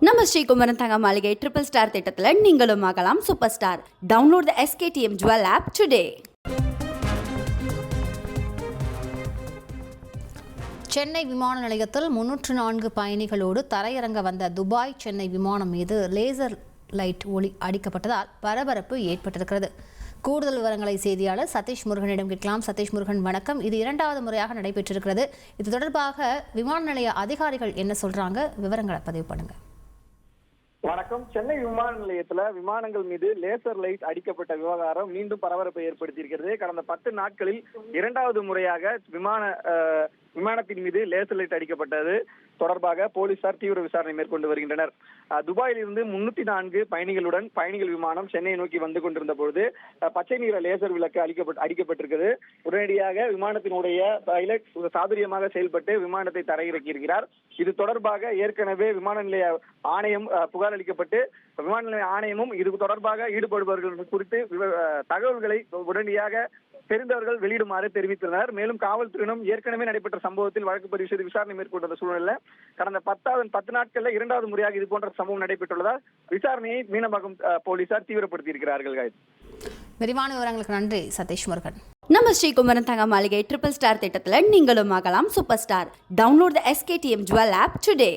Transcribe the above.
நம்ம ஸ்ரீகுமரன் தங்க மாளிகை ட்ரிபிள் ஸ்டார் திட்டத்தில் நீங்களும் ஆகலாம் super star. Download the SKTM jewel app today. Chennai விமான நிலையத்தில் 304 பயணிகளோடு தரையிறங்க வந்த துபாய் சென்னை விமானம் மீது லேசர் லைட் ஒளி அடிக்கப்பட்டதால் பரபரப்பு ஏற்பட்டிருக்கிறது. கூடுதல் விவரங்களை செய்தியாளர் சதீஷ் முருகனிடம் கேட்கலாம். சதீஷ் முருகன், வணக்கம். இது இரண்டாவது முறையாக நடைபெற்றிருக்கிறது. இது தொடர்பாக விமான நிலைய அதிகாரிகள் என்ன சொல்றாங்க? விவரங்களை பதிவு பண்ணுங்க. வணக்கம். சென்னை விமான நிலையத்துல விமானங்கள் மீது லேசர் லைட் அடிக்கப்பட்ட விவகாரம் மீண்டும் பரபரப்பை ஏற்படுத்தியிருக்கிறது. கடந்த 10 நாட்களில் இரண்டாவது முறையாக விமானத்தின் மீது லேசர் லைட் அடிக்கப்பட்டது தொடர்பாக போலீசார் தீவிர விசாரணை மேற்கொண்டு வருகின்றனர். துபாயில் இருந்து 304 பயணிகளுடன் பயணிகள் விமானம் சென்னையை நோக்கி வந்து கொண்டிருந்த பொழுது பச்சை நிற லேசர் விளக்கு அடிக்கப்பட்டிருக்கிறது. உடனடியாக விமானத்தினுடைய பைலட் சாதுரியமாக செயல்பட்டு விமானத்தை தரையிறக்கியிருக்கிறார். இது தொடர்பாக ஏற்கனவே விமான நிலைய ஆணையம் புகார் அளிக்கப்பட்டு விமான நிலைய ஆணையமும் இது தொடர்பாக ஈடுபடுபவர்கள் குறித்து தகவல்களை உடனடியாக தெரிந்தவர்கள் வெளியிடுமாறு தெரிவித்தனர். மேலும் காவல்துறையினம் ஏற்கனவே நடைபெற்ற சம்பவத்தில் வழக்கு பதிவு செய்து விசாரணை மேற்கொண்ட சூழ்நிலை கடந்த 10 நாட்கள்ல இரண்டாவது முறையாக இது போன்ற சம்பவம் நடைபெற்றுள்ளதால் விசாரணையை மீனம்பாக்கம் போலீசார் தீவிரப்படுத்தி இருக்கிறார்கள். விரிவான விவரங்களுக்கு நன்றி சதீஷ் முருகன். நம்ம ஸ்ரீகுமரன் தங்க மாளிகை ட்ரிபிள் ஸ்டார் திட்டத்தில் நீங்களும் ஆகலாம் super star. Download the SKTM jewel app today.